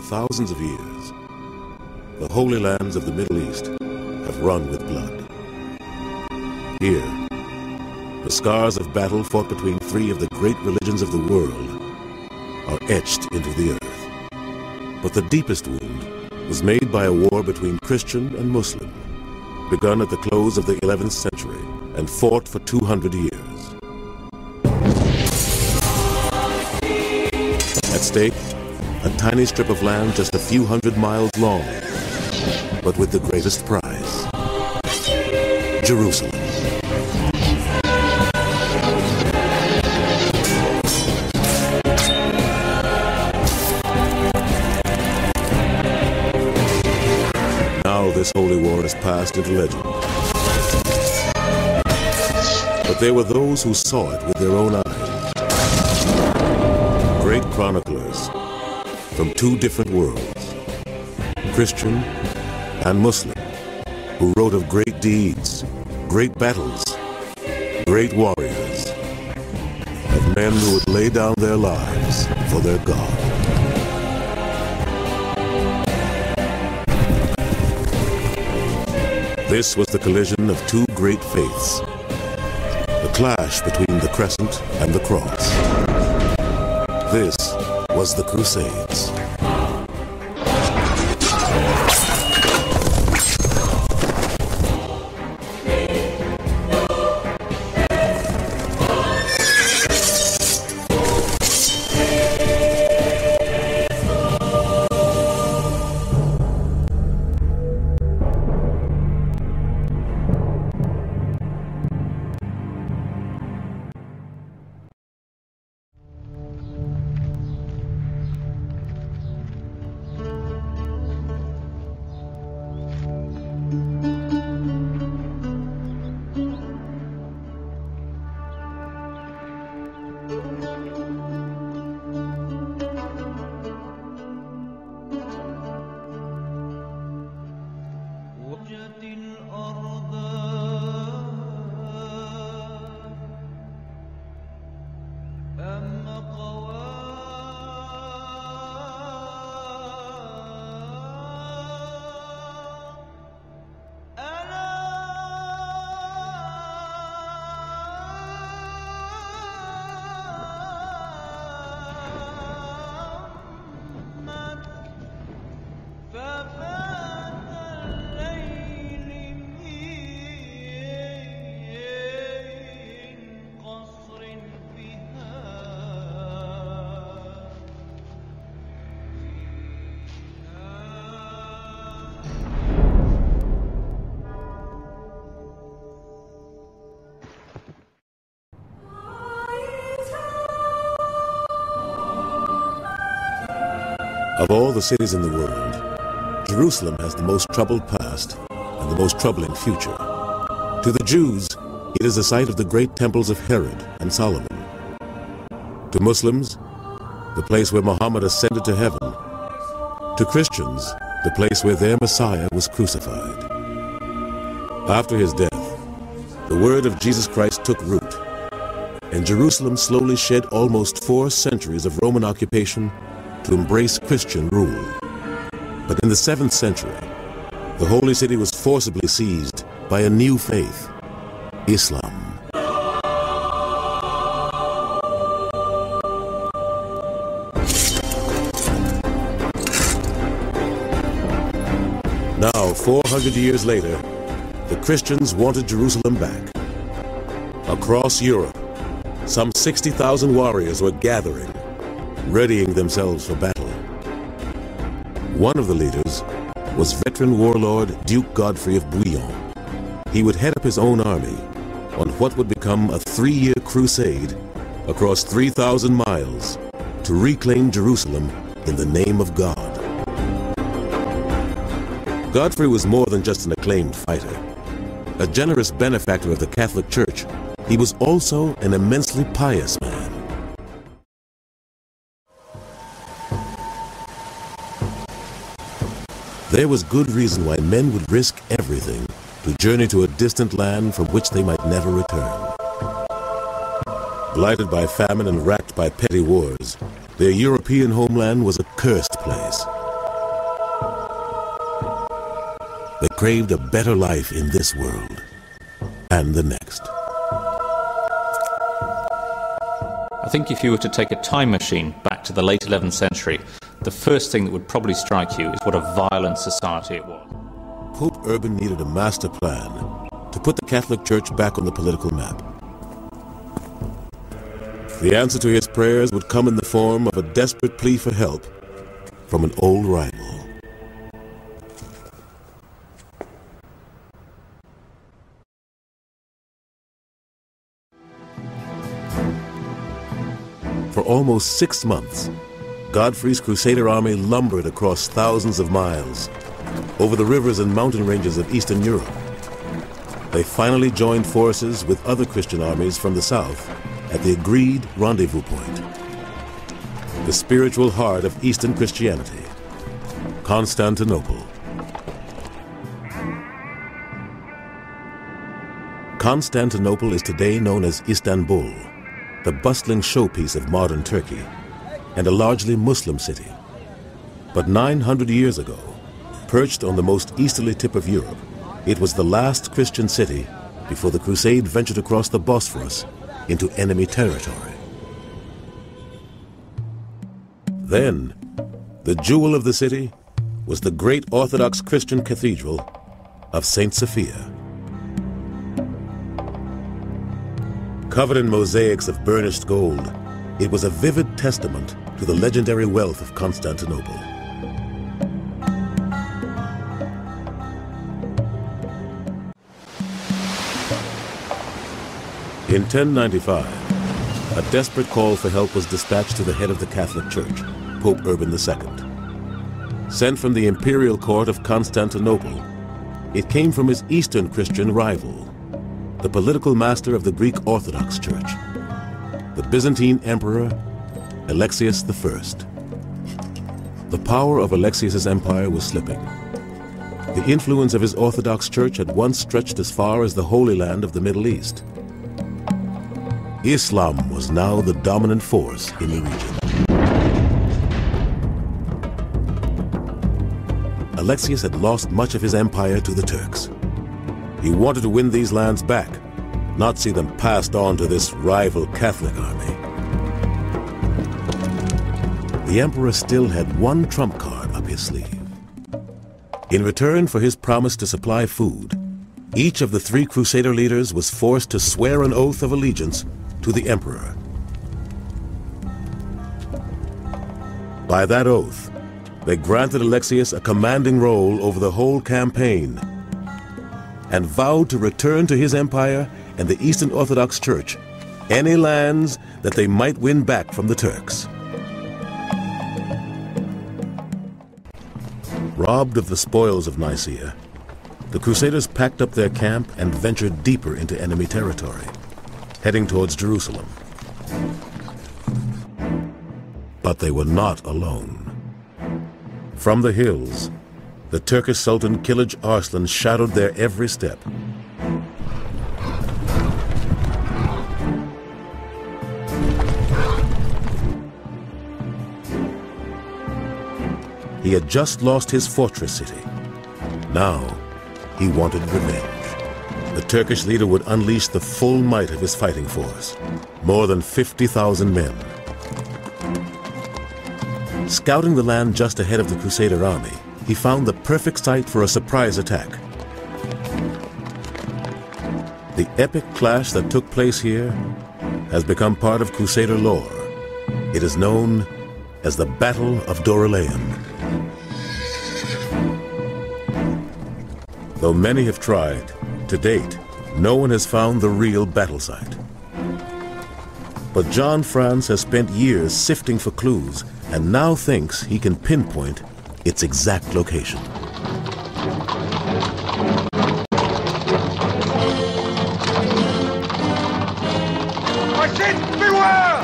thousands of years, the holy lands of the Middle East have run with blood. Here, the scars of battle fought between three of the great religions of the world are etched into the earth. But the deepest wound was made by a war between Christian and Muslim, begun at the close of the 11th century and fought for 200 years. At stake, a tiny strip of land just a few hundred miles long, but with the greatest prize: Jerusalem. Now this holy war has passed into legend. But there were those who saw it with their own eyes. Great chroniclers from two different worlds, Christian and Muslim, who wrote of great deeds, great battles, great warriors, of men who would lay down their lives for their God. This was the collision of two great faiths, the clash between the crescent and the cross. This was the Crusades. Of all the cities in the world, Jerusalem has the most troubled past and the most troubling future. To the Jews, it is the site of the great temples of Herod and Solomon. To Muslims, the place where Muhammad ascended to heaven. To Christians, the place where their Messiah was crucified. After his death, the word of Jesus Christ took root, and Jerusalem slowly shed almost 4 centuries of Roman occupation to embrace Christian rule. But in the 7th century, the holy city was forcibly seized by a new faith, Islam. Now, 400 years later, the Christians wanted Jerusalem back. Across Europe, some 60,000 warriors were gathering, readying themselves for battle. One of the leaders was veteran warlord Duke Godfrey of Bouillon. He would head up his own army on what would become a 3-year crusade across 3,000 miles to reclaim Jerusalem in the name of God. Godfrey was more than just an acclaimed fighter. A generous benefactor of the Catholic Church, he was also an immensely pious man. There was good reason why men would risk everything to journey to a distant land from which they might never return. Blighted by famine and racked by petty wars, their European homeland was a cursed place, They craved a better life in this world and the next. I think if you were to take a time machine back to the late 11th century, the first thing that would probably strike you is what a violent society it was. Pope Urban needed a master plan to put the Catholic Church back on the political map. The answer to his prayers would come in the form of a desperate plea for help from an old rival. For almost 6 months, Godfrey's Crusader army lumbered across thousands of miles, over the rivers and mountain ranges of Eastern Europe. They finally joined forces with other Christian armies from the south at the agreed rendezvous point, the spiritual heart of Eastern Christianity, Constantinople. Constantinople is today known as Istanbul, the bustling showpiece of modern Turkey, and a largely Muslim city. But 900 years ago, perched on the most easterly tip of Europe, it was the last Christian city before the Crusade ventured across the Bosphorus into enemy territory. Then, the jewel of the city was the great Orthodox Christian cathedral of St. Sophia. Covered in mosaics of burnished gold, it was a vivid testament to the legendary wealth of Constantinople. In 1095, a desperate call for help was dispatched to the head of the Catholic Church, Pope Urban II. Sent from the imperial court of Constantinople, it came from his Eastern Christian rival, the political master of the Greek Orthodox Church, the Byzantine Emperor Alexius I. The power of Alexius's empire was slipping. The influence of his Orthodox Church had once stretched as far as the Holy Land of the Middle East. Islam was now the dominant force in the region. Alexius had lost much of his empire to the Turks. He wanted to win these lands back, not see them passed on to this rival Catholic army. The emperor still had one trump card up his sleeve. In return for his promise to supply food, each of the 3 Crusader leaders was forced to swear an oath of allegiance to the emperor. By that oath, they granted Alexius a commanding role over the whole campaign and vowed to return to his empire and the Eastern Orthodox Church any lands that they might win back from the Turks. Robbed of the spoils of Nicaea, the Crusaders packed up their camp and ventured deeper into enemy territory, heading towards Jerusalem. But they were not alone. From the hills, the Turkish Sultan Kilij Arslan shadowed their every step. He had just lost his fortress city. Now, he wanted revenge. The Turkish leader would unleash the full might of his fighting force, more than 50,000 men. Scouting the land just ahead of the Crusader army, he found the perfect site for a surprise attack. The epic clash that took place here has become part of Crusader lore. It is known as the Battle of Dorylaeum. Though many have tried, to date, no one has found the real battle site. But John Franz has spent years sifting for clues and now thinks he can pinpoint its exact location. Beware!